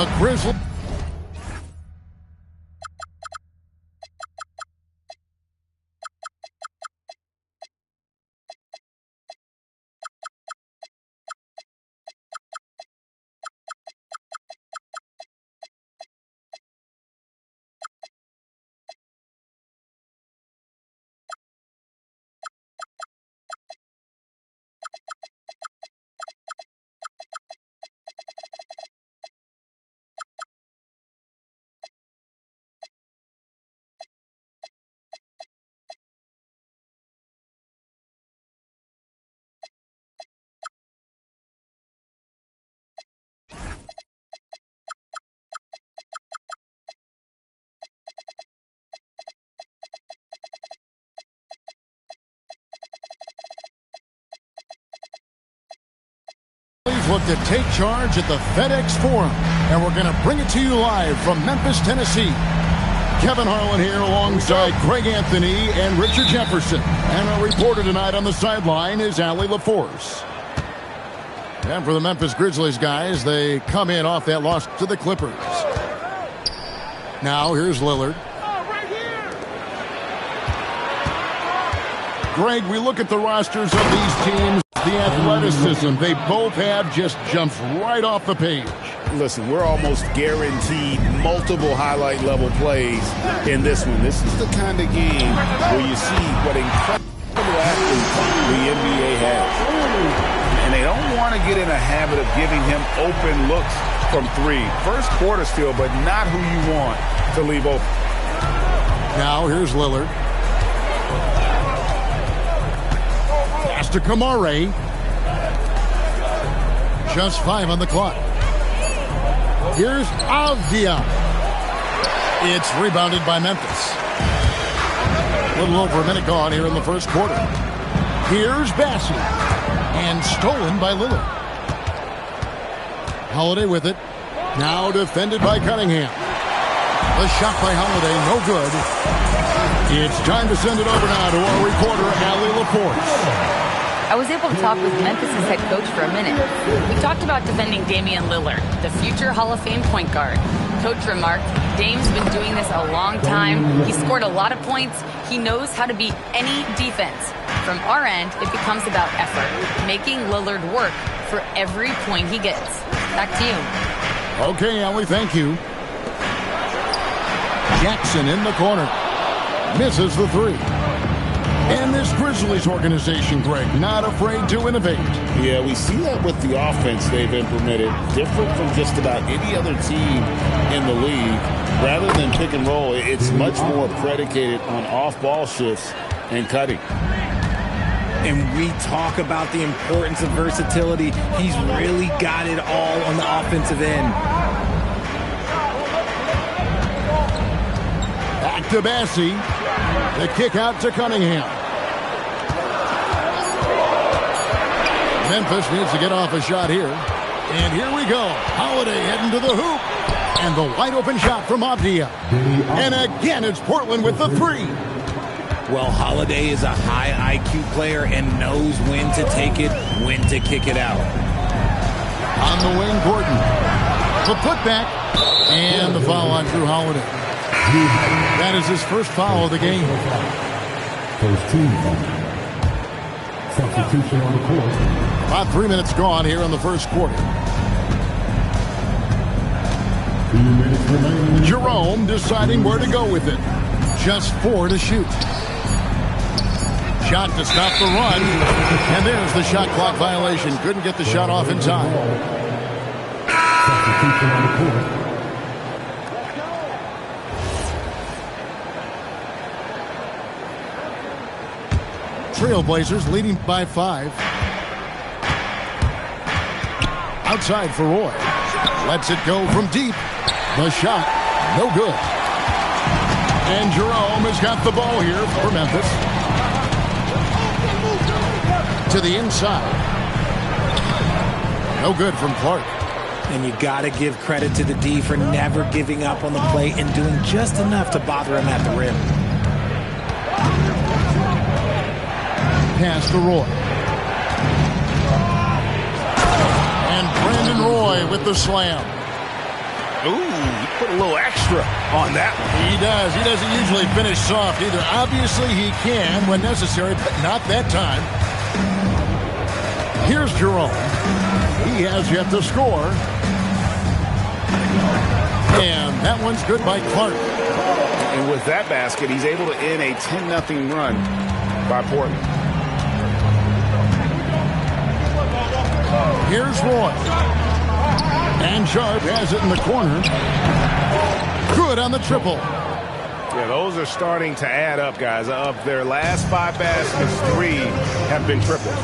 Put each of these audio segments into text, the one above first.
The Grizzlies. Look to take charge at the FedEx Forum, and we're going to bring it to you live from Memphis, Tennessee. Kevin Harlan here alongside Greg Anthony and Richard Jefferson. And our reporter tonight on the sideline is Allie LaForce. And for the Memphis Grizzlies guys, they come in off that loss to the Clippers. Now here's Lillard. Greg, we look at the rosters of these teams, the athleticism they both have just jumps right off the page. Listen, we're almost guaranteed multiple highlight level plays in this one. This is the kind of game where you see what incredible athletes the NBA has. And they don't want to get in a habit of giving him open looks from three. First quarter still, but not who you want to leave open. Now here's Lillard. To Kamare. Just 5 on the clock. Here's Avdia. It's rebounded by Memphis. A little over a minute gone here in the first quarter. Here's Bassey. And stolen by Lillard. Holiday with it. Now defended by Cunningham. The shot by Holiday, no good. It's time to send it over now to our reporter, Allie LaForce. I was able to talk with Memphis' head coach for a minute. We talked about defending Damian Lillard, the future Hall of Fame point guard. Coach remarked, Dame's been doing this a long time. He scored a lot of points. He knows how to beat any defense. From our end, it becomes about effort, making Lillard work for every point he gets. Back to you. Okay, Allie, thank you. Jackson in the corner. Misses the three. And this Grizzlies organization, Greg, not afraid to innovate. Yeah, we see that with the offense they've implemented, different from just about any other team in the league. Rather than pick and roll, it's much more predicated on off-ball shifts and cutting. And we talk about the importance of versatility. He's really got it all on the offensive end. Back to Bassey. The kick out to Cunningham. Memphis needs to get off a shot here. And here we go. Holiday heading to the hoop. And the wide open shot from Avdia. And again, it's Portland with the three. Well, Holiday is a high IQ player and knows when to take it, when to kick it out. On the wing, Gordon. The putback. And the foul on Drew Holiday. That is his first foul of the game. First team foul. Substitution on the court. About 3 minutes gone here in the first quarter. 2 minutes remaining. Jerome deciding where to go with it. Just 4 to shoot. Shot to stop the run. And there's the shot clock violation. Couldn't get the shot off in time. Substitution on the court. Trailblazers leading by 5. Outside for Roy. Lets it go from deep. The shot, no good. And Jerome has got the ball here for Memphis. To the inside. No good from Clark. And you got to give credit to the D for never giving up on the play and doing just enough to bother him at the rim. Pass to Roy. And Brandon Roy with the slam. Ooh, he put a little extra on that one. He does. He doesn't usually finish soft either. Obviously, he can when necessary, but not that time. Here's Jerome. He has yet to score. And that one's good by Clark. And with that basket, he's able to end a 10-0 run by Portland. Here's Roy. And Sharp has it in the corner. Good on the triple. Yeah, those are starting to add up, guys. Of their last 5 baskets, 3 have been triples.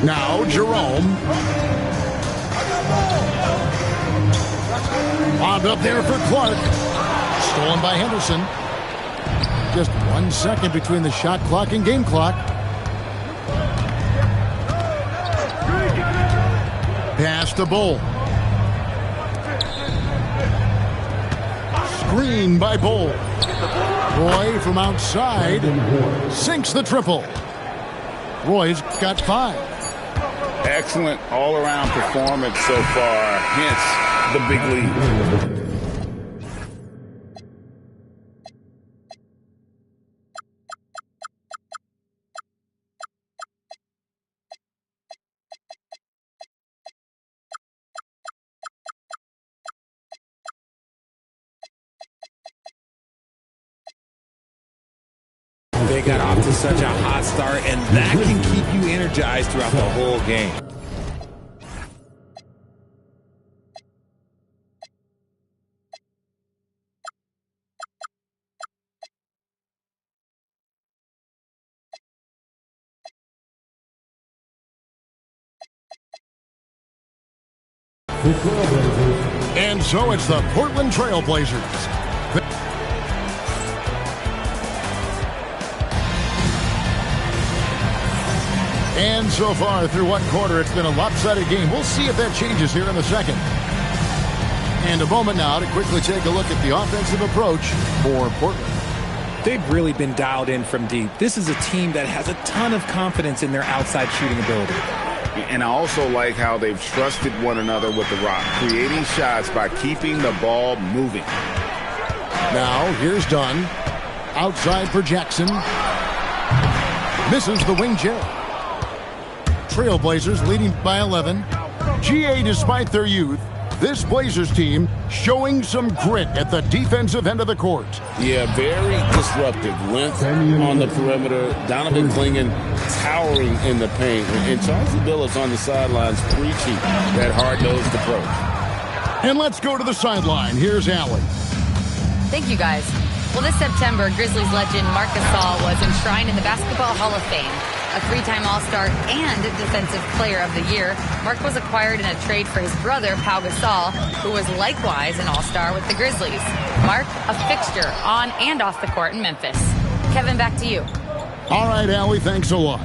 Now Jerome. Bobbed up there for Clark. Stolen by Henderson. Just 1 second between the shot clock and game clock. Pass to Bull. Screen by Bull. Roy from outside sinks the triple. Roy's got 5. Excellent all-around performance so far, hence the big lead. They got off to such a hot start, and that can keep you energized throughout the whole game. And so it's the Portland Trail Blazers. And so far through one quarter, it's been a lopsided game. We'll see if that changes here in the second. And a moment now to quickly take a look at the offensive approach for Portland. They've really been dialed in from deep. This is a team that has a ton of confidence in their outside shooting ability. And I also like how they've trusted one another with the rock, creating shots by keeping the ball moving. Now, here's Dunn. Outside for Jackson. Misses the wing J. Trailblazers leading by 11. GA, despite their youth, this Blazers team showing some grit at the defensive end of the court. Yeah, very disruptive. Length on the perimeter. Donovan Clingan towering in the paint. And Chauncey Billups on the sidelines preaching that hard-nosed approach. And let's go to the sideline. Here's Allie. Thank you, guys. Well, this September, Grizzlies legend Marc Gasol was enshrined in the Basketball Hall of Fame. A 3-time All-Star and Defensive Player of the Year, Marc was acquired in a trade for his brother, Pau Gasol, who was likewise an All-Star with the Grizzlies. Marc, a fixture on and off the court in Memphis. Kevin, back to you. All right, Allie, thanks a lot.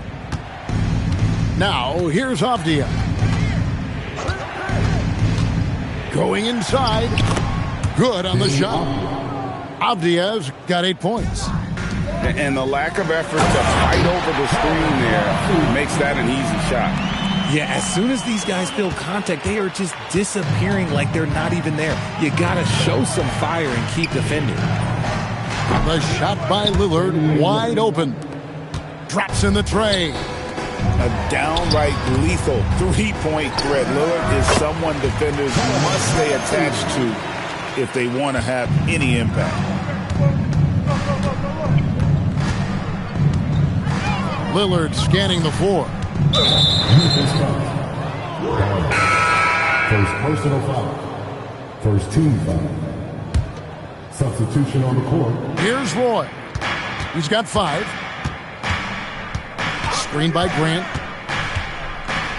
Now, here's Avdia. Going inside. Good on the shot. Avdia's got 8 points. And the lack of effort to fight over the screen there makes that an easy shot. Yeah, as soon as these guys feel contact, they are just disappearing like they're not even there. You got to show some fire and keep defending. The shot by Lillard, wide open. Drops in the tray. A downright lethal three-point threat. Lillard is someone defenders must stay attached to if they want to have any impact. Lillard scanning the floor. First personal foul. First team foul. Substitution on the court. Here's Roy. He's got 5. Screen by Grant.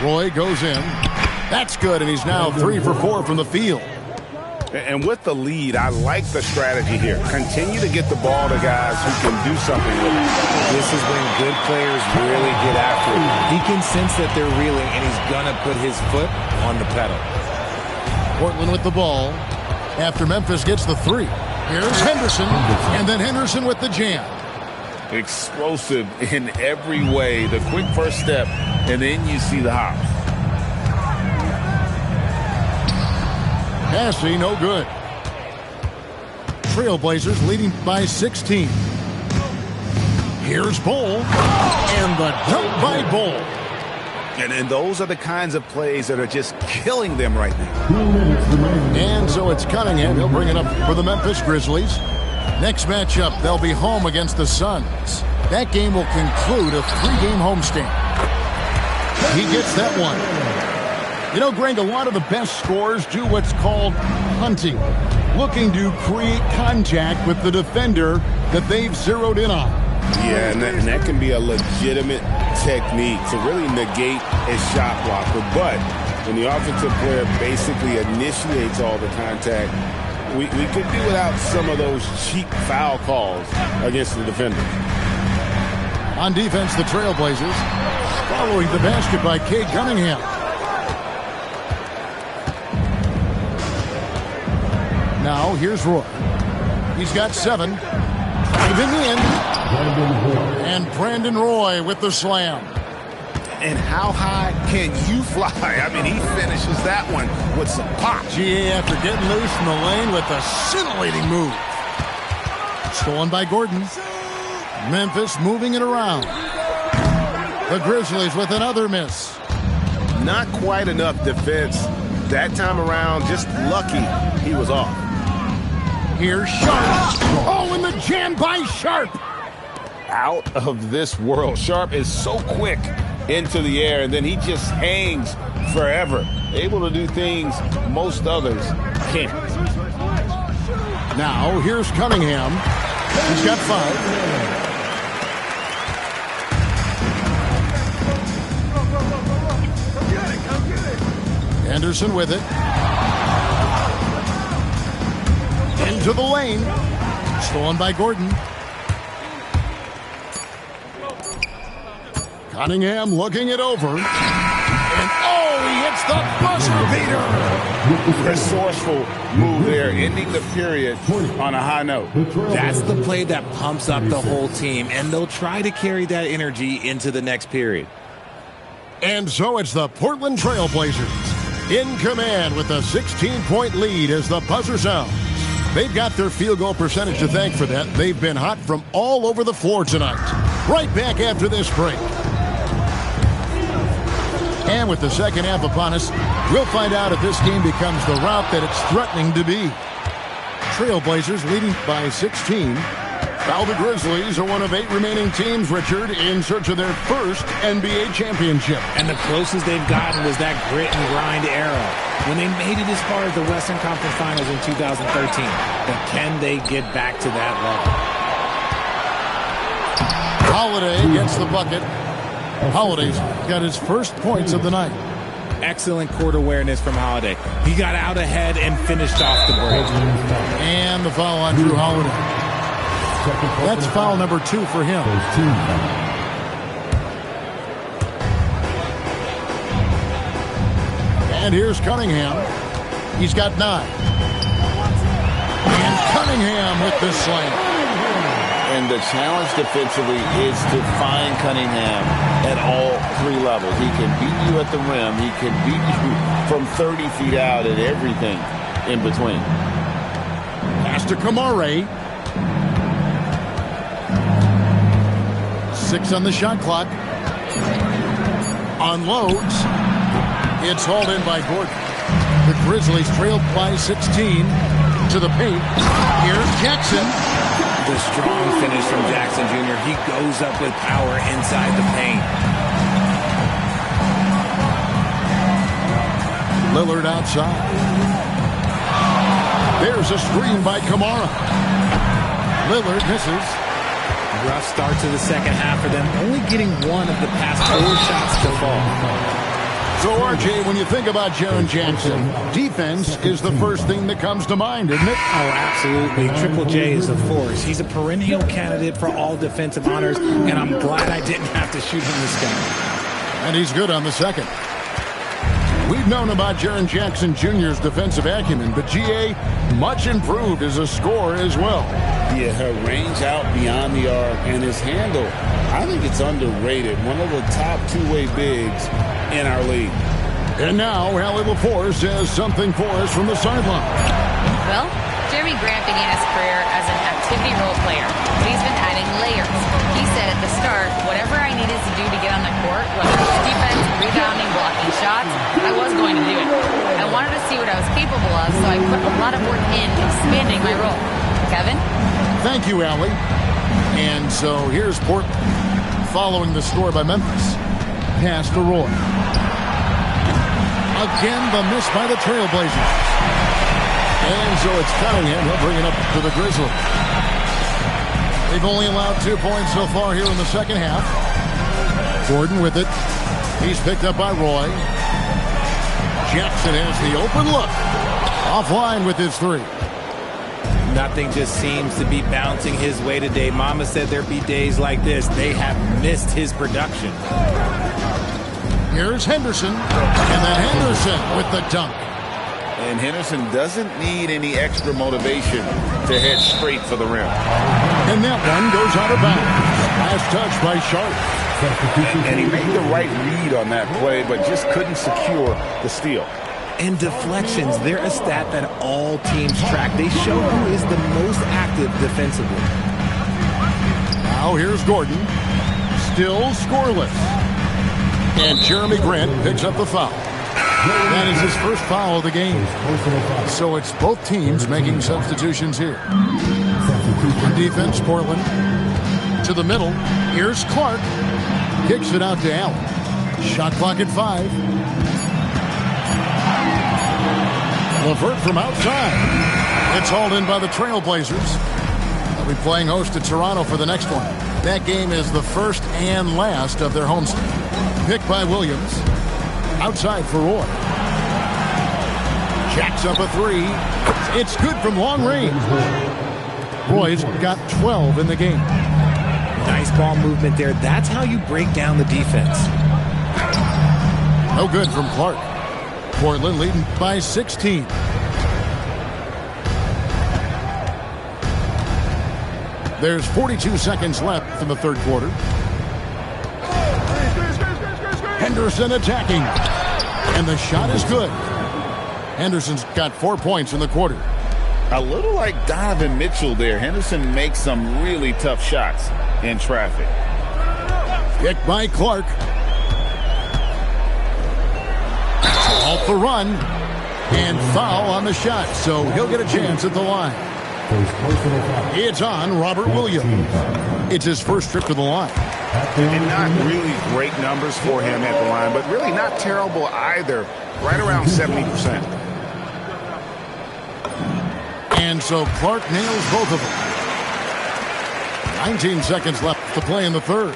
Roy goes in. That's good, and he's now 3 for 4 from the field. And with the lead, I like the strategy here. Continue to get the ball to guys who can do something with it. This is when good players really get after it. He can sense that they're reeling, and he's going to put his foot on the pedal. Portland with the ball after Memphis gets the 3. Here's Henderson, and then Henderson with the jam. Explosive in every way. The quick first step, and then you see the hop. Passing, no good. Trailblazers leading by 16. Here's Bull, and the dunk by Bull. And those are the kinds of plays that are just killing them right now. And so it's Cunningham. He'll bring it up for the Memphis Grizzlies. Next matchup, they'll be home against the Suns. That game will conclude a 3-game homestand. He gets that one. You know, Greg, a lot of the best scorers do what's called hunting, looking to create contact with the defender that they've zeroed in on. Yeah, and that can be a legitimate technique to really negate a shot blocker. But when the offensive player basically initiates all the contact, we could do without some of those cheap foul calls against the defender. On defense, the Trailblazers following the basket by Cade Cunningham. Now, here's Roy. He's got 7. Driving in. And Brandon Roy with the slam. And how high can you fly? I mean, he finishes that one with some pop. GA after getting loose in the lane with a scintillating move. Stolen by Gordon. Memphis moving it around. The Grizzlies with another miss. Not quite enough defense that time around. Just lucky he was off. Here's Sharp. Oh, and the jam by Sharp. Out of this world. Sharp is so quick into the air, and then he just hangs forever. Able to do things most others can't. Now, here's Cunningham. He's got 5. Anderson with it. Into the lane. Stolen by Gordon. Cunningham looking it over. And oh, he hits the buzzer beater. Resourceful move there, ending the period on a high note. That's the play that pumps up the whole team, and they'll try to carry that energy into the next period. And so it's the Portland Trailblazers in command with a 16-point lead as the buzzer sounds. They've got their field goal percentage to thank for that. They've been hot from all over the floor tonight. Right back after this break. And with the second half upon us, we'll find out if this game becomes the route that it's threatening to be. Trailblazers leading by 16. Now the Grizzlies are one of 8 remaining teams, Richard, in search of their first NBA championship. And the closest they've gotten was that grit and grind era when they made it as far as the Western Conference Finals in 2013. But can they get back to that level? Holiday gets the bucket. Holiday's got his first points of the night. Excellent court awareness from Holiday. He got out ahead and finished off the break. And the foul on Drew Holiday. That's foul number 2 for him. And here's Cunningham. He's got 9. And Cunningham with the slam. And the challenge defensively is to find Cunningham at all 3 levels. He can beat you at the rim. He can beat you from 30 feet out at everything in between. Pass to Kamare. 6 on the shot clock. Unloads. It's hauled in by Gordon. The Grizzlies trailed by 16 to the paint. Here's Jackson. The strong finish from Jackson Jr. He goes up with power inside the paint. Lillard outside. There's a screen by Kamara. Lillard misses. Rough start to the second half for them, only getting 1 of the past 4 shots to fall. So, RJ, when you think about Jaren Jackson, defense is the first thing that comes to mind, isn't it? Oh, absolutely. Triple J is a force. He's a perennial candidate for all defensive honors, and I'm glad I didn't have to shoot him this game. And he's good on the second. We've known about Jaren Jackson Jr.'s defensive acumen, but GA much improved as a scorer as well. Yeah, her range out beyond the arc and his handle, I think it's underrated. One of the top 2-way bigs in our league. And now, Allie LaForce says something for us from the sideline. Well, Jeremy Grant began his career as an activity role player, but he's been adding layers. He said at the start, whatever I needed to do to get on the court, whether it was defense, rebounding, blocking shots, I was going to do it. I wanted to see what I was capable of, so I put a lot of work in expanding my role. Kevin? Thank you, Allie. And so here's Portland following the score by Memphis. Pass to Roy. Again, the miss by the Trailblazers. And so it's Cunningham. He'll bring it up to the Grizzlies. They've only allowed 2 points so far here in the second half. Gordon with it. He's picked up by Roy. Jackson has the open look. Offline with his three. Nothing just seems to be bouncing his way today. Mama said there'd be days like this. They have missed his production. Here's Henderson. And then Henderson with the dunk. And Henderson doesn't need any extra motivation to head straight for the rim. And that one goes out of bounds. Last touch by Sharp. And he made the right read on that play, but just couldn't secure the steal. And deflections, they're a stat that all teams track. They show who is the most active defensively. Now here's Gordon. Still scoreless. And Jeremy Grant picks up the foul. That is his first foul of the game. So it's both teams making substitutions here. On defense, Portland to the middle. Here's Clark. Kicks it out to Allen. Shot clock at 5. LeVert from outside. It's hauled in by the Trailblazers. They'll be playing host to Toronto for the next one. That game is the first and last of their homestand. Picked by Williams. Outside for Roy. Jacks up a three. It's good from long range. Roy's got 12 in the game. Nice ball movement there. That's how you break down the defense. No good from Clark. Portland leading by 16. There's 42 seconds left in the third quarter. Henderson attacking. And the shot is good. Henderson's got 4 points in the quarter. A little like Donovan Mitchell there. Henderson makes some really tough shots in traffic. Kick by Clark. Off the run. And foul on the shot. So he'll get a chance at the line. It's on Robert Williams. It's his first trip to the line. And not really great numbers for him at the line, but really not terrible either. Right around 70%. And so Clark nails both of them. 19 seconds left to play in the third.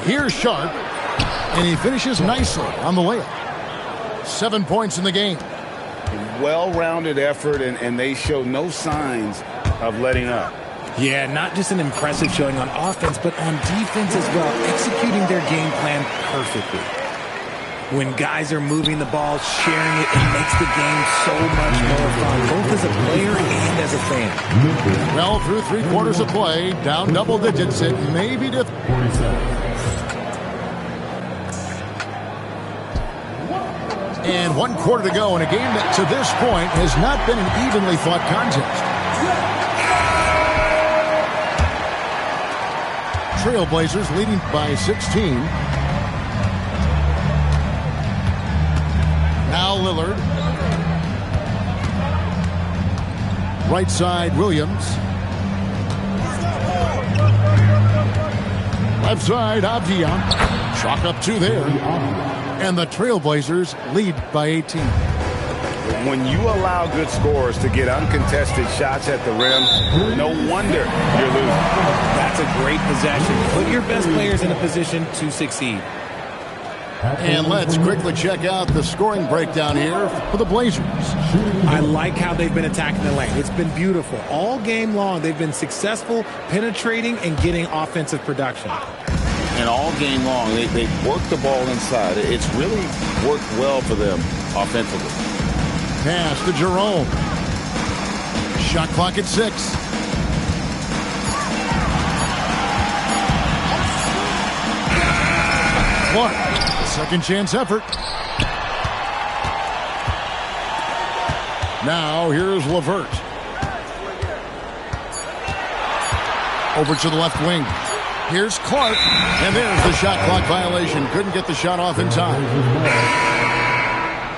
Here's Sharp. And he finishes nicely on the layup. 7 points in the game. Well-rounded effort, and they show no signs of letting up. Yeah, not just an impressive showing on offense, but on defense as well, executing their game plan perfectly. When guys are moving the ball, sharing it, it makes the game so much more fun, both as a player and as a fan. Well, through 3 quarters of play, down double digits, it may be different. And 1 quarter to go in a game that to this point has not been an evenly fought contest. Trailblazers leading by 16. Now Lillard. Right side, Williams. Left side, Avdia. Chalk up 2 there. And the Trailblazers lead by 18. When you allow good scorers to get uncontested shots at the rim, no wonder you're losing. That's a great possession. Put your best players in a position to succeed. And let's quickly check out the scoring breakdown here for the Blazers. I like how they've been attacking the lane. It's been beautiful. All game long, they've been successful penetrating and getting offensive production. And all game long, they've worked the ball inside. It's really worked well for them offensively. Pass to Jerome. Shot clock at 6. Clark. Second chance effort. Now here's LeVert. Over to the left wing. Here's Clark. And there's the shot clock violation. Couldn't get the shot off in time.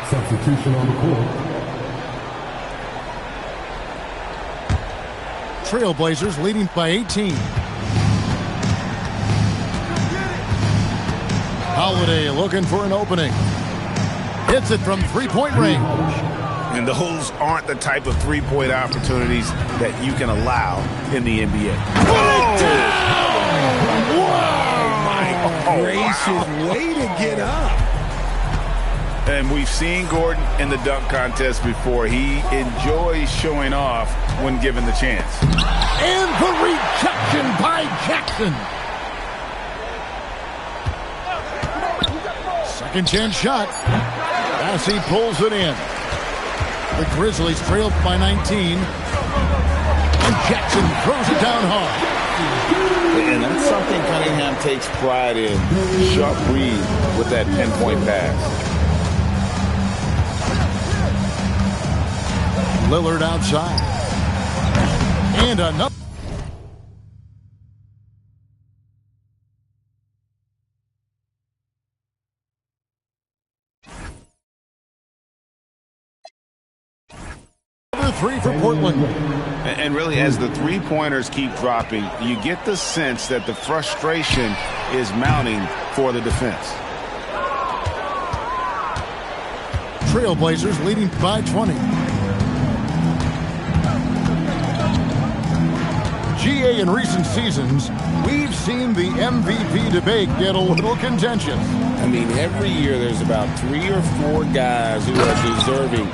Substitution on the court. Trailblazers leading by 18. Holiday looking for an opening. Hits it from three-point range. And those aren't the type of three-point opportunities that you can allow in the NBA. Gracious, way to get up. And we've seen Gordon in the dunk contest before. He enjoys showing off when given the chance. And the rejection by Jackson. Second chance shot. Bassey pulls it in. The Grizzlies trailed by 19. And Jackson throws it down hard. And that's something Cunningham takes pride in. Sharp read with that pinpoint pass. Lillard outside. And another. Three for Portland. And really, as the three-pointers keep dropping, you get the sense that the frustration is mounting for the defense. Trailblazers leading by 20. GA in recent seasons, we've seen the MVP debate get a little contentious. I mean, every year there's about 3 or 4 guys who are deserving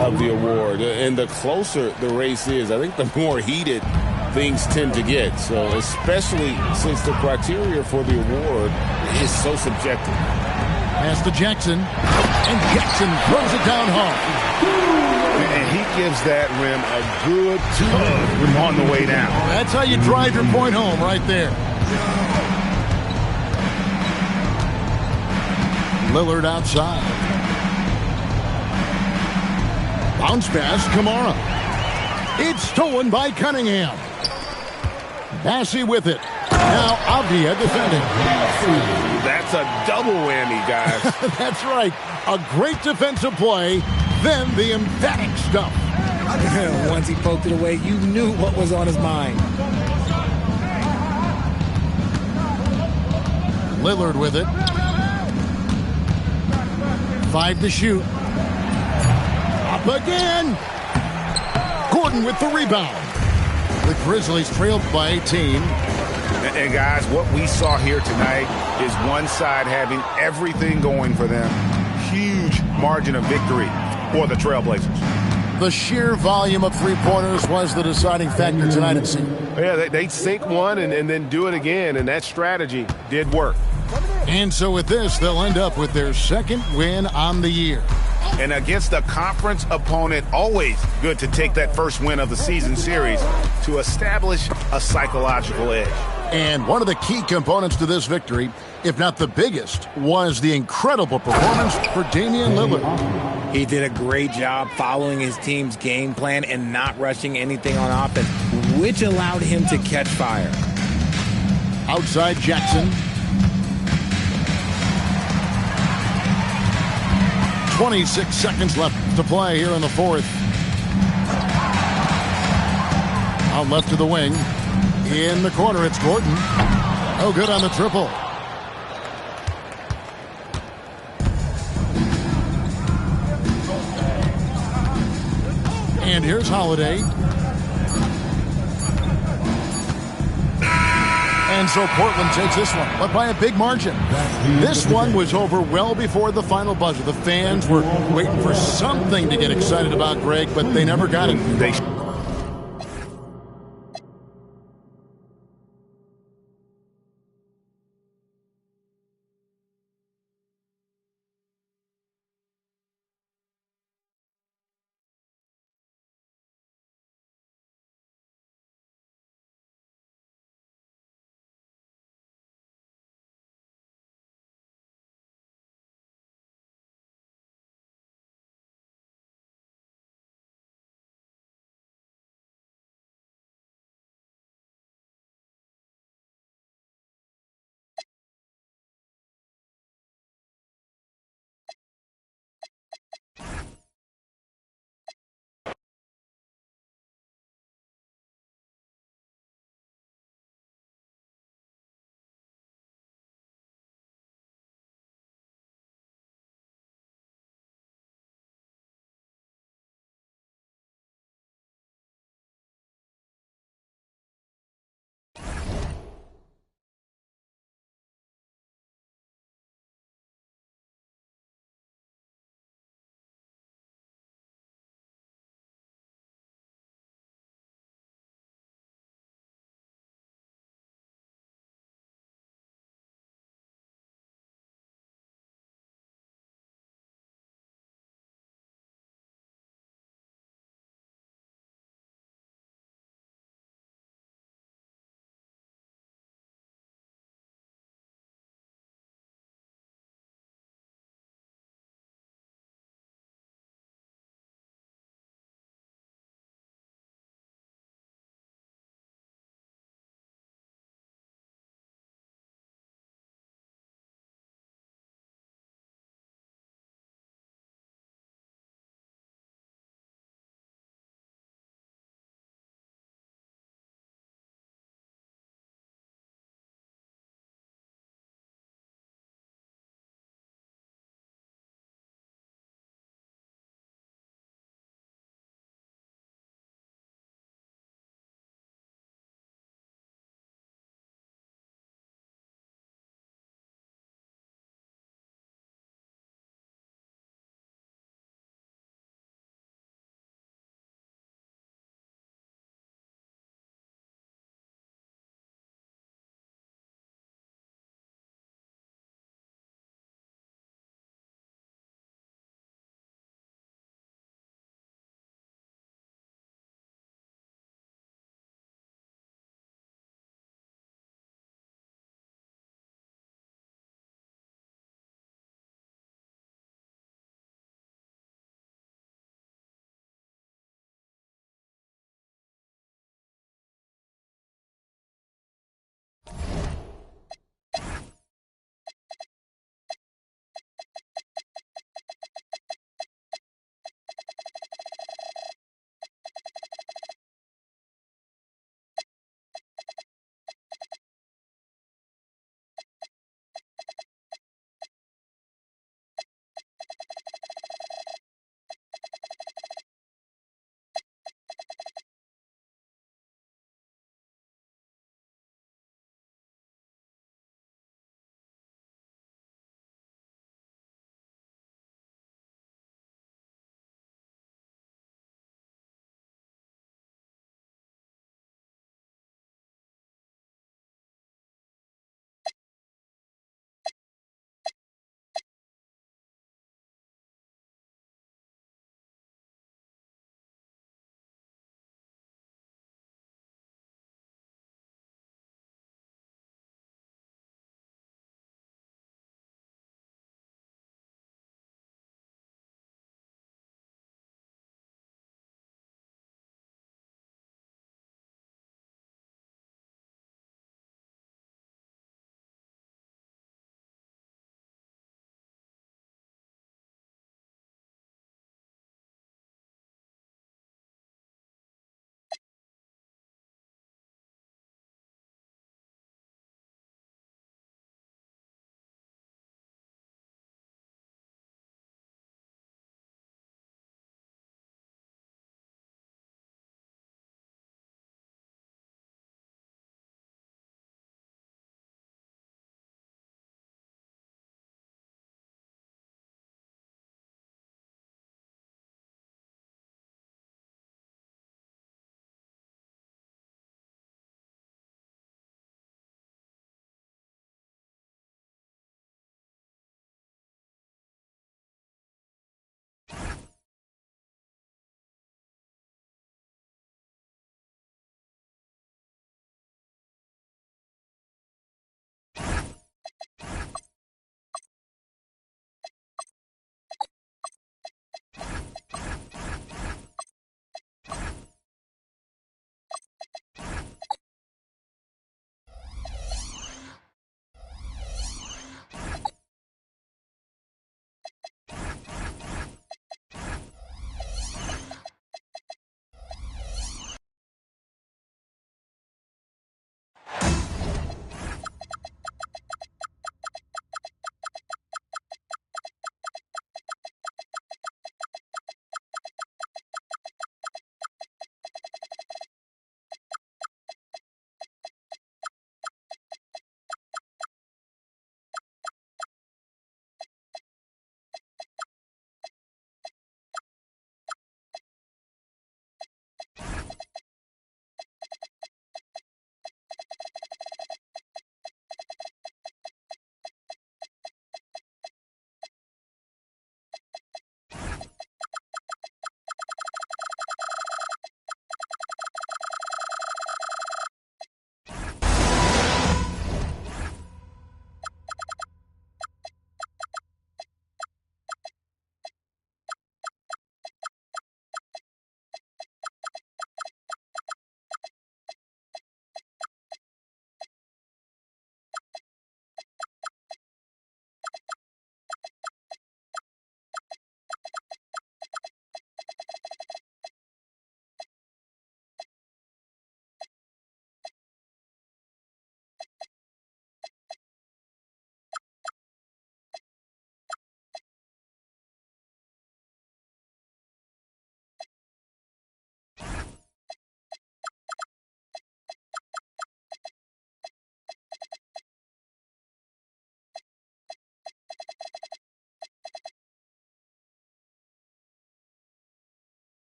of the award. And the closer the race is, I think the more heated things tend to get. So especially since the criteria for the award is so subjective. Pass to Jackson. And Jackson throws it down hard. And he gives that rim a good tug on the way down. That's how you drive your point home right there. Lillard outside. Bounce pass, Kamara. It's stolen by Cunningham. Bassey with it. Now Avdia defending. That's a double whammy, guys. That's right. A great defensive play, then the emphatic stuff. Once he poked it away, you knew what was on his mind. Lillard with it. 5 to shoot. Up again. Gordon with the rebound. The Grizzlies trailed by 18. And guys, what we saw here tonight is one side having everything going for them. Huge margin of victory for the Trailblazers. The sheer volume of three-pointers was the deciding factor tonight, it seemed. Yeah, they sink one and then do it again, and that strategy did work. And so with this, they'll end up with their second win on the year. And against a conference opponent, always good to take that first win of the season series to establish a psychological edge. And one of the key components to this victory, if not the biggest, was the incredible performance for Damian Lillard. He did a great job following his team's game plan and not rushing anything on offense, which allowed him to catch fire. Outside Jackson. 26 seconds left to play here in the fourth. Out left to the wing. In the corner, it's Gordon. No good on the triple. And here's Holiday. And so Portland takes this one, but by a big margin. This one was over well before the final buzzer. The fans were waiting for something to get excited about, Greg, but they never got it. They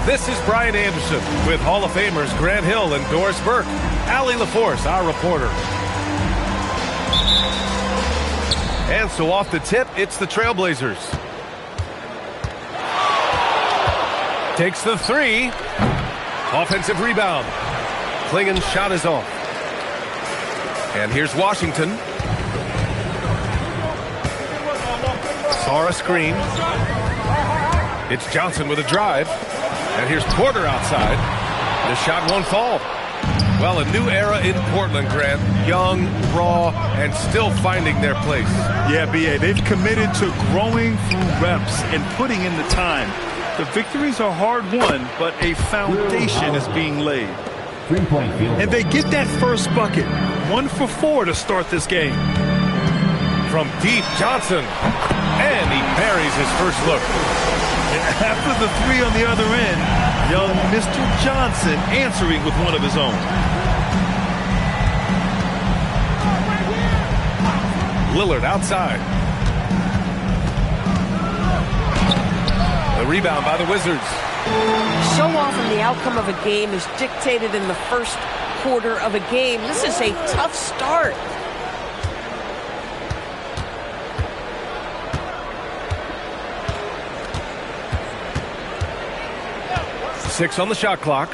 This is Brian Anderson with Hall of Famers Grant Hill and Doris Burke. Allie LaForce, our reporter. And so off the tip, it's the Trailblazers. Takes the three. Offensive rebound. Klingen's shot is off. And here's Washington. Sara screen. It's Johnson with a drive. And here's Porter outside. The shot won't fall. Well, a new era in Portland, Grant. Young, raw, and still finding their place. Yeah, B.A., they've committed to growing through reps and putting in the time. The victories are hard-won, but a foundation is being laid. And they get that first bucket. 1 for 4 to start this game. From deep, Johnson. And he buries his first look. After the three on the other end, young Mr. Johnson answering with one of his own. Lillard outside. The rebound by the Wizards. So often the outcome of a game is dictated in the first quarter of a game. This is a tough start. Six on the shot clock.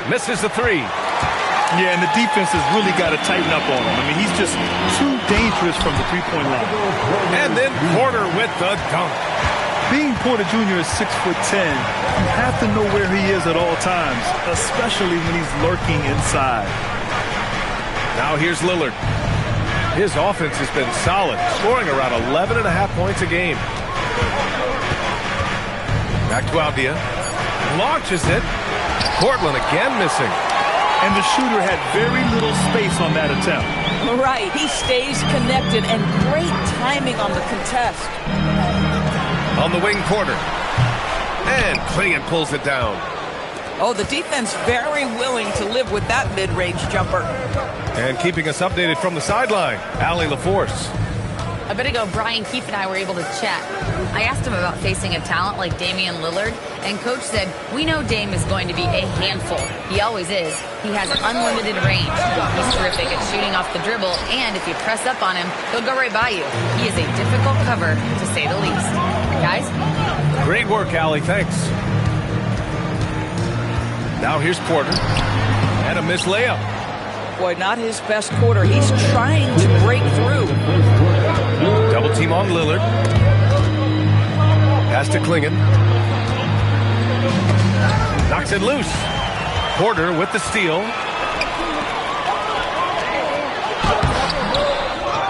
Misses the three. Yeah, and the defense has really got to tighten up on him. I mean, he's just too dangerous from the three-point line. And then Porter with the dunk. Being Porter Jr. is 6'10", you have to know where he is at all times, especially when he's lurking inside. Now here's Lillard. His offense has been solid, scoring around 11.5 points a game. Back to Avdia. Launches it. Portland again missing. And the shooter had very little space on that attempt. Right. He stays connected and great timing on the contest. On the wing, Porter. And Klingen pulls it down. Oh, the defense very willing to live with that mid-range jumper. And keeping us updated from the sideline, Allie LaForce. A bit ago, Brian Keefe and I were able to chat. I asked him about facing a talent like Damian Lillard, and Coach said, we know Dame is going to be a handful. He always is. He has unlimited range. He's terrific at shooting off the dribble, and if you press up on him, he'll go right by you. He is a difficult cover, to say the least. Guys? Great work, Allie. Thanks. Now here's Porter. And a missed layup. Boy, not his best quarter. He's trying to break through. Double team on Lillard. Pass to Klingen. Knocks it loose. Porter with the steal.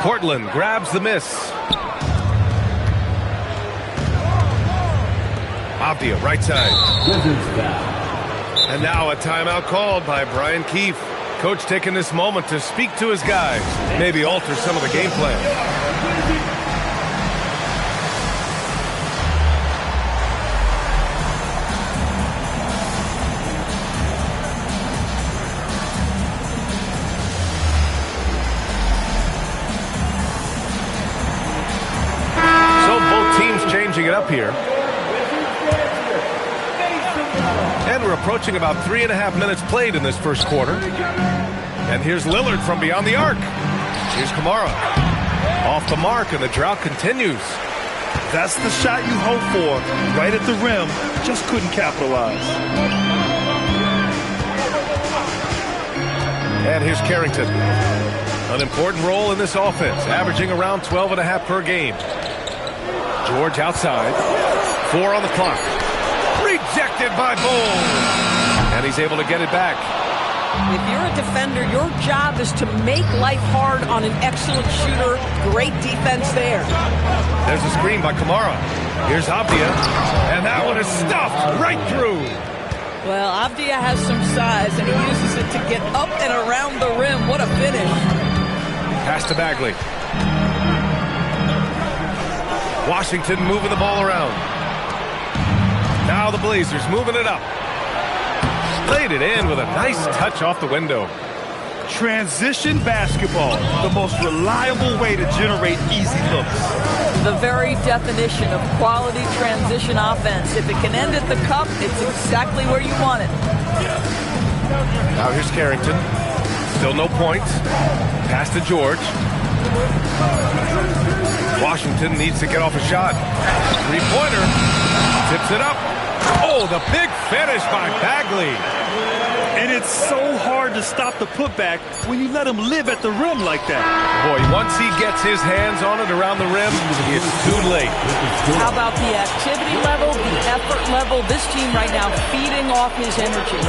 Portland grabs the miss. Avdia, right side. And now a timeout called by Brian Keefe. Coach taking this moment to speak to his guys, maybe alter some of the game plan. So both teams changing it up here. And we're approaching about 3.5 minutes played in this first quarter. And here's Lillard from beyond the arc. Here's Kamara. Off the mark, and the drought continues. That's the shot you hope for. Right at the rim. Just couldn't capitalize. And here's Carrington. An important role in this offense, averaging around 12.5 per game. George outside. 4 on the clock. Rejected by Bull. And he's able to get it back. If you're a defender, your job is to make life hard on an excellent shooter. Great defense there. There's a screen by Kamara. Here's Avdia. And that one is stuffed right through. Well, Avdia has some size, and he uses it to get up and around the rim. What a finish. Pass to Bagley. Washington moving the ball around. Now the Blazers moving it up. Laid it in with a nice touch off the window. Transition basketball, the most reliable way to generate easy looks. The very definition of quality transition offense. If it can end at the cup, it's exactly where you want it. Now here's Carrington. Still no points. Pass to George. Washington needs to get off a shot. Three-pointer. Tips it up. Oh, the big finish by Bagley. And it's so hard to stop the putback when you let him live at the rim like that. Boy, once he gets his hands on it around the rim, it's too late. How about the activity level, the effort level? This team right now feeding off his energy.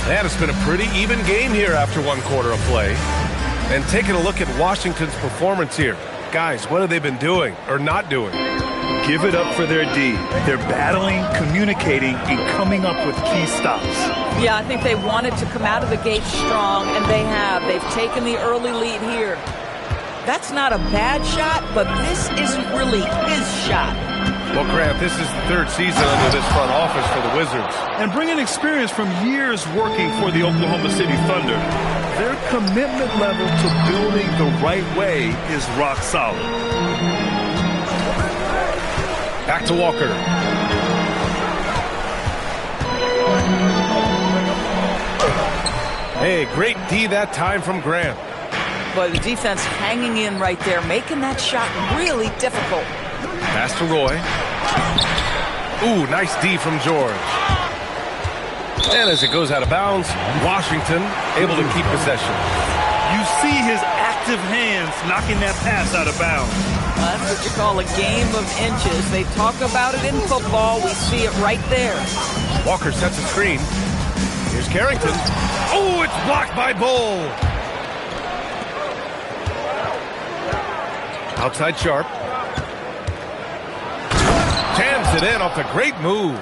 And it's been a pretty even game here after one quarter of play. And taking a look at Washington's performance here. Guys, what have they been doing or not doing? Give it up for their D. They're battling, communicating, and coming up with key stops. Yeah, I think they wanted to come out of the gate strong, and they have. They've taken the early lead here. That's not a bad shot, but this isn't really his shot. Well, Grant, this is the third season under this front office for the Wizards. And bringing experience from years working for the Oklahoma City Thunder, their commitment level to building the right way is rock solid. Back to Walker. Hey, great D that time from Grant. But the defense hanging in right there, making that shot really difficult. Pass to Roy. Ooh, nice D from George. And as it goes out of bounds, Washington able to keep possession. You see his active hands knocking that pass out of bounds. That's what you call a game of inches. They talk about it in football. We see it right there. Walker sets a screen. Here's Carrington. Oh, it's blocked by Bull. Outside Sharp. Jams it in off a great move.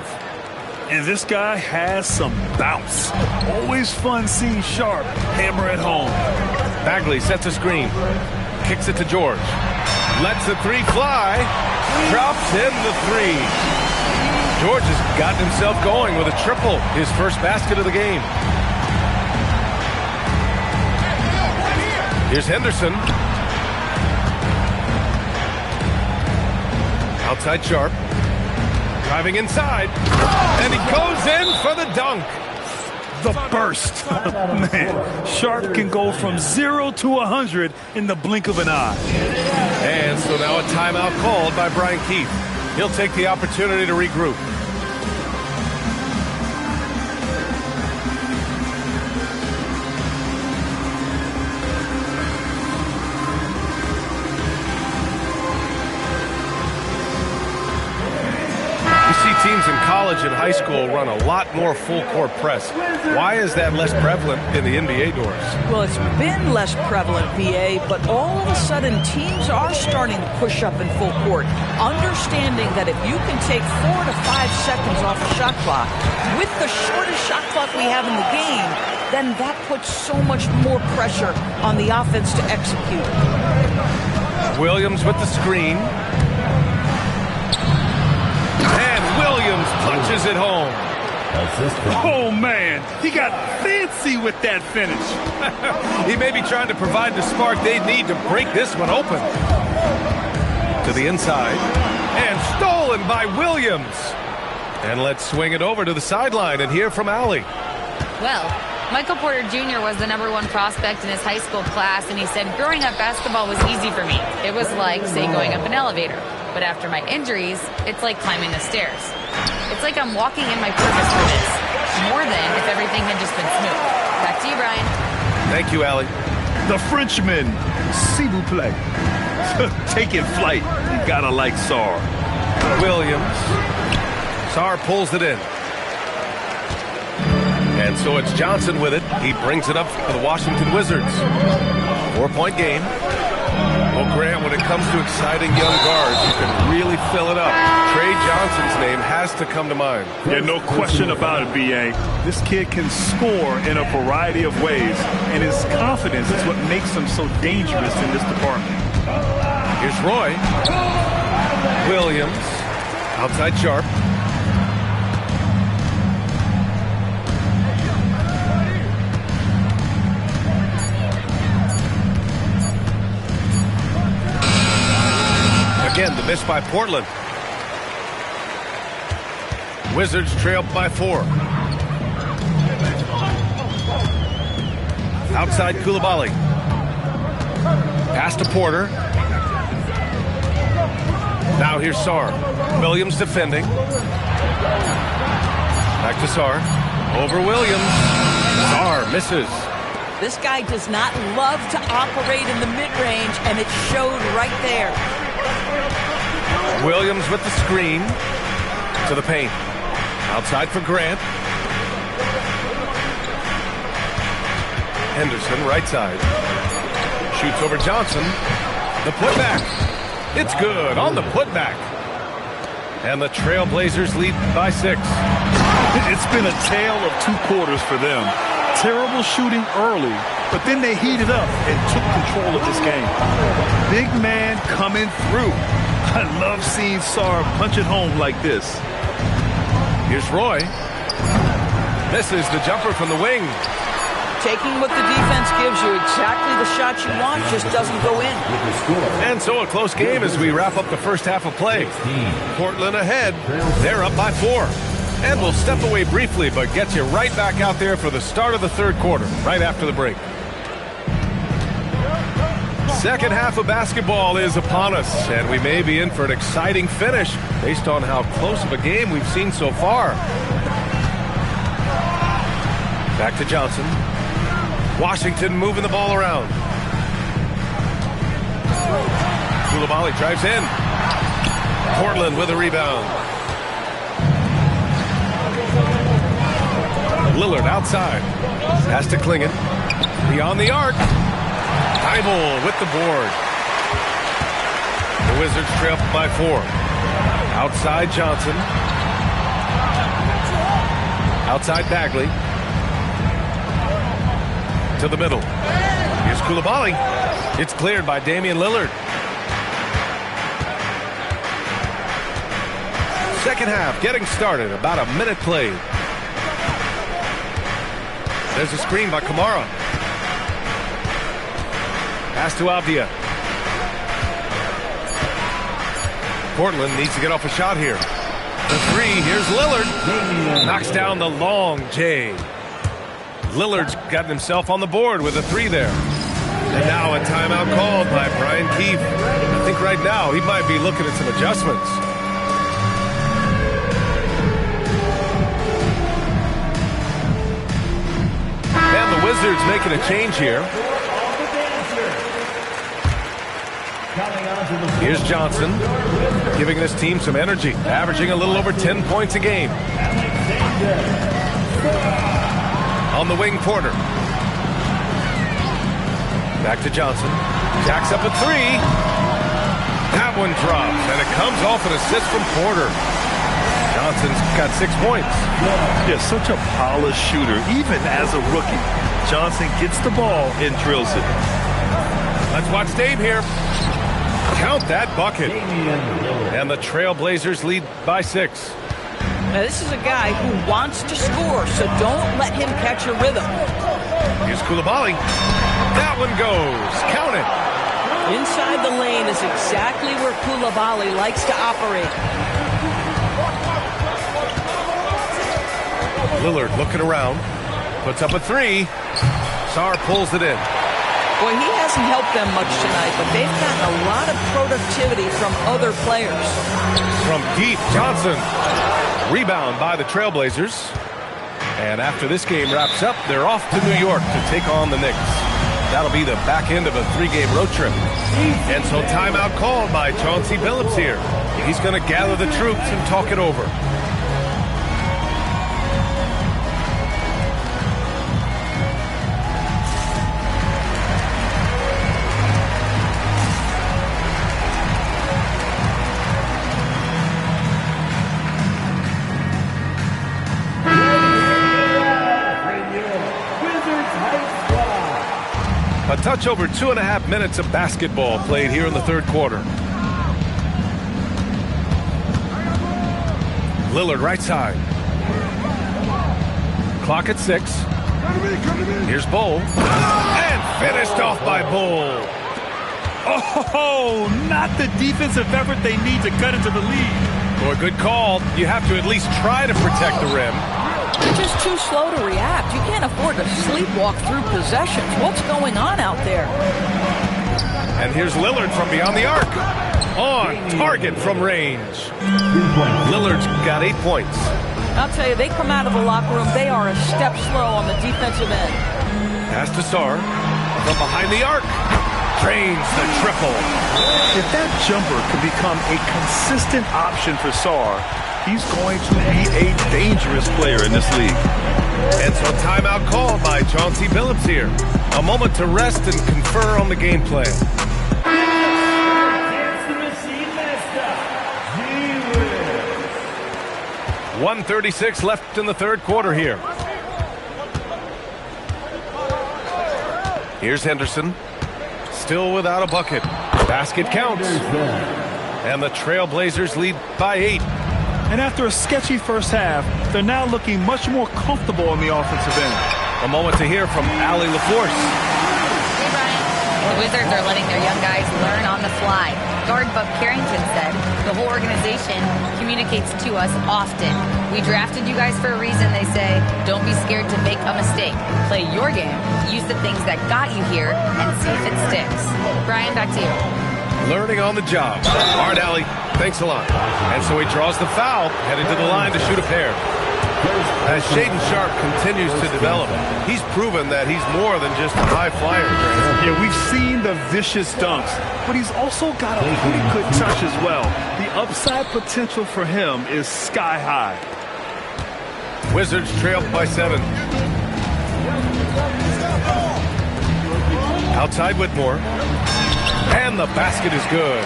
And this guy has some bounce. Always fun seeing Sharp hammer it home. Bagley sets a screen. Kicks it to George. Lets the three fly. Drops in the three. George has gotten himself going with a triple. His first basket of the game. Here's Henderson. Outside Sharp. Driving inside. And he goes in for the dunk. The burst. Man, Sharp can go from 0 to 100 in the blink of an eye. And so now a timeout called by Brian Keith. He'll take the opportunity to regroup. Teams in college and high school run a lot more full-court press. Why is that less prevalent in the NBA doors? Well, it's been less prevalent, BA, but all of a sudden teams are starting to push up in full court, understanding that if you can take 4 to 5 seconds off the shot clock, with the shortest shot clock we have in the game, then that puts so much more pressure on the offense to execute. Williams with the screen. Williams punches it home. Oh, man. He got fancy with that finish. He may be trying to provide the spark they need to break this one open. To the inside. And stolen by Williams. And let's swing it over to the sideline and hear from Allie. Well, Michael Porter Jr. was the #1 prospect in his high school class, and he said, growing up, basketball was easy for me. It was like, say, going up an elevator. But after my injuries, it's like climbing the stairs. It's like I'm walking in my purpose for this, more than if everything had just been smooth. Back to you, Brian. Thank you, Allie. The Frenchman, s'il vous plaît. Taking flight. You gotta like Sarr. Williams. Sarr pulls it in. And so it's Johnson with it. He brings it up for the Washington Wizards. 4-point game. Well, Grant, when it comes to exciting young guards, you can really fill it up. Trey Johnson's name has to come to mind. Yeah, no question about it, B.A. This kid can score in a variety of ways, and his confidence is what makes him so dangerous in this department. Here's Roy. Williams. Outside Sharp. by Portland. Wizards trail by 4. Outside Coulibaly. Pass to Porter. Now here's Sarr. Williams defending. Back to Sarr. Over Williams. Sarr misses. This guy does not love to operate in the mid-range, and it showed right there. Williams with the screen to the paint. Outside for Grant. Henderson, right side. Shoots over Johnson. The putback. It's good on the putback. And the Trailblazers lead by 6. It's been a tale of 2 quarters for them. Terrible shooting early, but then they heated up and took control of this game. Big man coming through. I love seeing Sarr punch it home like this. Here's Roy. Misses the jumper from the wing. Taking what the defense gives you, exactly the shot you want, just doesn't go in. And so a close game as we wrap up the first half of play. Portland ahead. They're up by 4. And we'll step away briefly, but get you right back out there for the start of the third quarter, right after the break. Second half of basketball is upon us, and we may be in for an exciting finish based on how close of a game we've seen so far. Back to Johnson. Washington moving the ball around. Coulibaly drives in. Portland with a rebound. Lillard outside. Pass to Klingon. Beyond the arc. Thybulle with the board. The Wizards trail by 4. Outside Johnson. Outside Bagley. To the middle. Here's Coulibaly. It's cleared by Damian Lillard. Second half getting started. About a minute played. There's a screen by Kamara. Pass to Avdia. Portland needs to get off a shot here. The 3, here's Lillard. Knocks down the long J. Lillard's gotten himself on the board with a 3 there. And now a timeout called by Brian Keefe. I think right now he might be looking at some adjustments. And the Wizards making a change here. Here's Johnson, giving this team some energy, averaging a little over 10 points a game. On the wing, Porter. Back to Johnson. Jacks up a 3. That one drops, and it comes off an assist from Porter. Johnson's got 6 points. Yeah, such a polished shooter, even as a rookie. Johnson gets the ball and drills it. Let's watch Dame here. Count that bucket. And the Trailblazers lead by 6. Now, this is a guy who wants to score, so don't let him catch a rhythm. Here's Coulibaly. That one goes. Count it. Inside the lane is exactly where Coulibaly likes to operate. Lillard looking around. Puts up a 3. Sarr pulls it in. Boy, he hasn't helped them much tonight, but they've gotten a lot of productivity from other players. From deep, Johnson. Rebound by the Trailblazers. And after this game wraps up, they're off to New York to take on the Knicks. That'll be the back end of a 3-game road trip. And so timeout called by Chauncey Billups here. He's going to gather the troops and talk it over. A touch over 2.5 minutes of basketball played here in the third quarter. Lillard right side. Clock at 6. Here's Bull. And finished off by Bull. Oh, not the defensive effort they need to cut into the lead. Boy, good call. You have to at least try to protect the rim. You're just too slow to react. You can't afford to sleepwalk through possessions. What's going on out there? And here's Lillard from beyond the arc. On target from range. Lillard's got 8 points. I'll tell you, they come out of the locker room, they are a step slow on the defensive end. Pass to Sarr from behind the arc. Drains the triple. If that jumper could become a consistent option for Sarr, he's going to be a dangerous player in this league. And so timeout called by Chauncey Billups here. A moment to rest and confer on the game plan. 1:36 left in the third quarter here. Here's Henderson. Still without a bucket. Basket counts. And the Trailblazers lead by 8. And after a sketchy first half, they're now looking much more comfortable on the offensive end. A moment to hear from Allie LaForce. Hey, Brian. The Wizards are letting their young guys learn on the fly. Guard Buck Carrington said, the whole organization communicates to us often. We drafted you guys for a reason, they say. Don't be scared to make a mistake. Play your game. Use the things that got you here and see if it sticks. Brian, back to you. Learning on the job. All right, Allie. Thanks a lot. And so he draws the foul, headed to the line to shoot a pair. As Shaedon Sharpe continues to develop, he's proven that he's more than just a high flyer. Yeah, we've seen the vicious dunks, but he's also got a pretty good touch as well. The upside potential for him is sky high. Wizards trail by 7. Outside Whitmore. And the basket is good.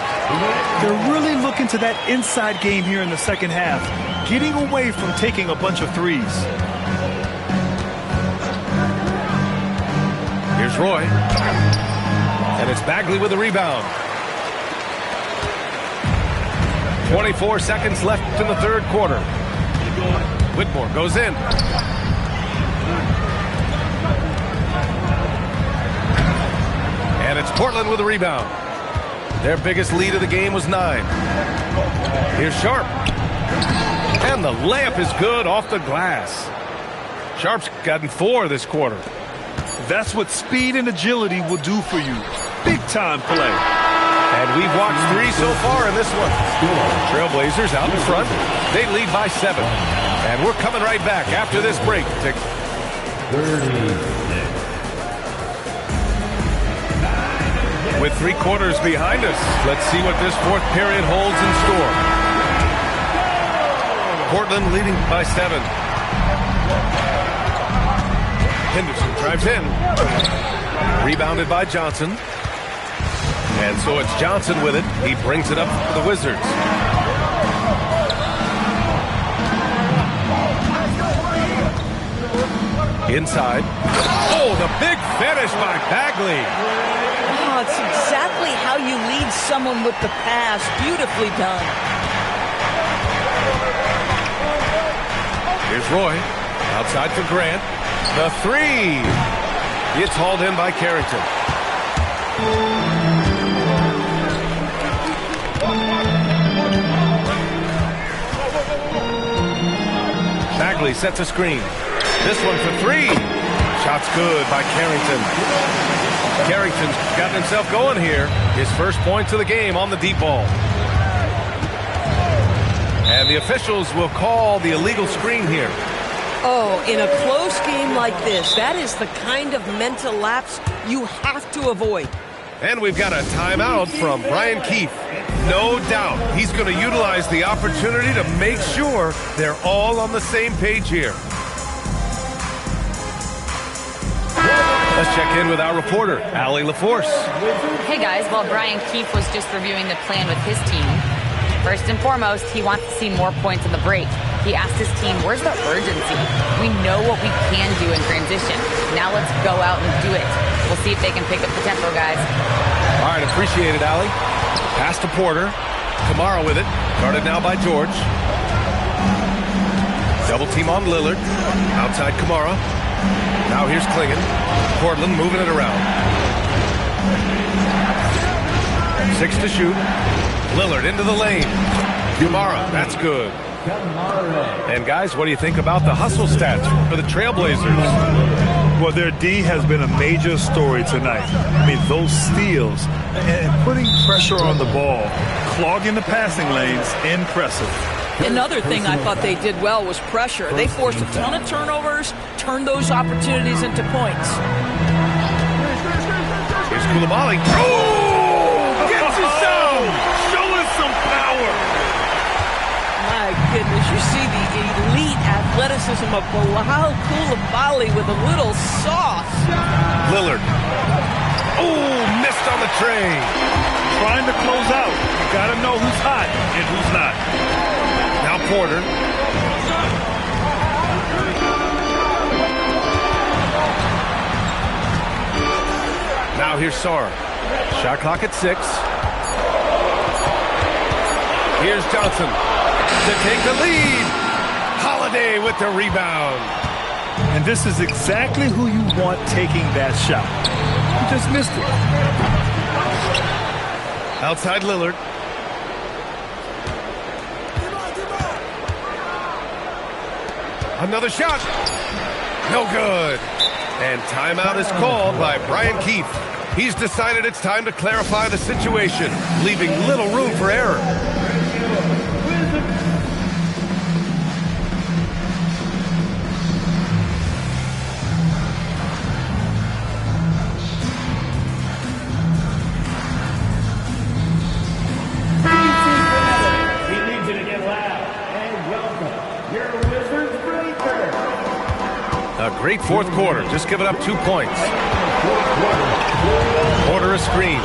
They're really looking to that inside game here in the second half, getting away from taking a bunch of threes. Here's Roy. And it's Bagley with the rebound. 24 seconds left in the third quarter. Whitmore goes in. And it's Portland with the rebound. Their biggest lead of the game was 9. Here's Sharpe. And the layup is good off the glass. Sharpe's gotten 4 this quarter. That's what speed and agility will do for you. Big time play. And we've watched 3 so far in this one. Trailblazers out in front. They lead by 7. And we're coming right back after this break. 36. With 3 quarters behind us, let's see what this fourth period holds in store. Portland leading by 7. Henderson drives in. Rebounded by Johnson. And so it's Johnson with it. He brings it up for the Wizards. Inside. Oh, the big finish by Bagley. Oh, it's exactly how you lead someone with the pass. Beautifully done. Here's Roy. Outside for Grant. The 3. It's hauled in by Carrington. Bagley sets a screen. This one for 3. Shot's good by Carrington. Carrington's gotten himself going here. His first points of the game on the deep ball. And the officials will call the illegal screen here. Oh, in a close game like this, that is the kind of mental lapse you have to avoid. And we've got a timeout from Brian Keefe. No doubt he's going to utilize the opportunity to make sure they're all on the same page here. Let's check in with our reporter, Allie LaForce. Hey guys, while Brian Keefe was just reviewing the plan with his team, first and foremost, he wants to see more points in the break. He asked his team, where's the urgency? We know what we can do in transition. Now let's go out and do it. We'll see if they can pick up the tempo, guys. All right, appreciate it, Allie. Pass to Porter. Kamara with it. Guarded now by George. Double team on Lillard. Outside Kamara. Now here's Klingon. Portland moving it around. 6 to shoot. Lillard into the lane. Kamara, that's good. And guys, what do you think about the hustle stats for the Trailblazers? Well, their D has been a major story tonight. I mean, those steals and putting pressure on the ball, clogging the passing lanes, impressive. Another thing I thought they did well was pressure. They forced a ton of turnovers, turned those opportunities into points. Here's Coulibaly. Oh! Gets you some! Show us some power! My goodness, you see the elite athleticism of Bilal Coulibaly with a little sauce. Lillard. Oh, missed on the tray. Trying to close out. You got to know who's hot and who's not. Now Porter. Now here's Sarr. Shot clock at 6. Here's Johnson to take the lead. Holiday with the rebound. And this is exactly who you want taking that shot. You just missed it. Outside Lillard. Another shot. No good. And timeout is called by Brian Keefe. He's decided it's time to clarify the situation, leaving little room for error. A great fourth quarter, just giving up 2 points. Porter a screen.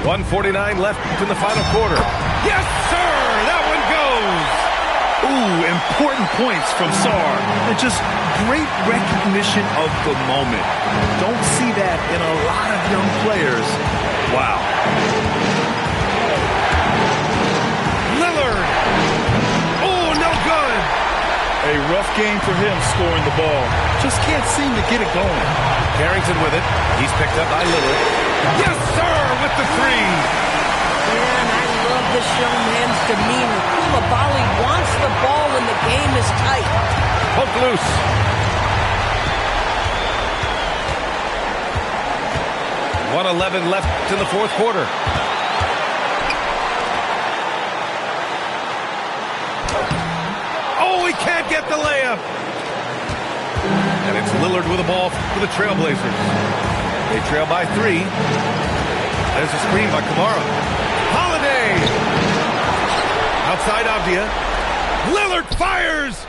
1:49 left in the final quarter. Yes, sir! That one goes! Ooh, important points from Sarr. And just great recognition of the moment. Don't see that in a lot of young players. Wow. Lillard! Oh, no good! A rough game for him scoring the ball. Just can't seem to get it going. Carrington with it. He's picked up by Lillard. Yes, sir, with the 3. Man, I love this young man's demeanor. Coulibaly wants the ball when the game is tight. Hook loose. .111 left in the fourth quarter. Oh, he can't get the layup. And it's Lillard with the ball for the Trailblazers. They trail by 3. There's a screen by Kamara. Holiday! Outside Avdia. Lillard fires!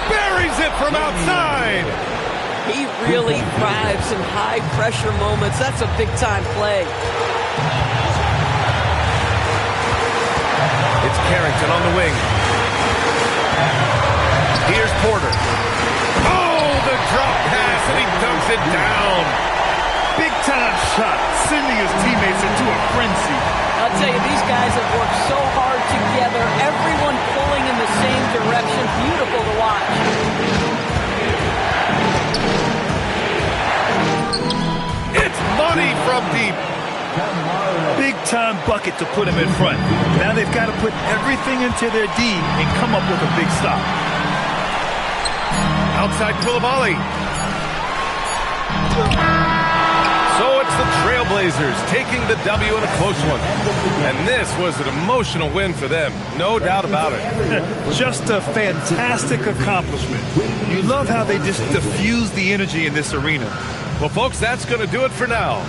Buries it from outside! He really thrives in high-pressure moments. That's a big-time play. It's Carrington on the wing. Here's Porter. Oh, the drop pass, and he dunks it down. Big-time shot, sending his teammates into a frenzy. I'll tell you, these guys have worked so hard together. Everyone pulling in the same direction. Beautiful to watch. It's money from deep. Big-time bucket to put him in front. Now they've got to put everything into their D and come up with a big stop. Outside Coulibaly. So it's the Trailblazers taking the W in a close one. And this was an emotional win for them. No doubt about it. Just a fantastic accomplishment. You love how they just diffuse the energy in this arena. Well, folks, that's going to do it for now.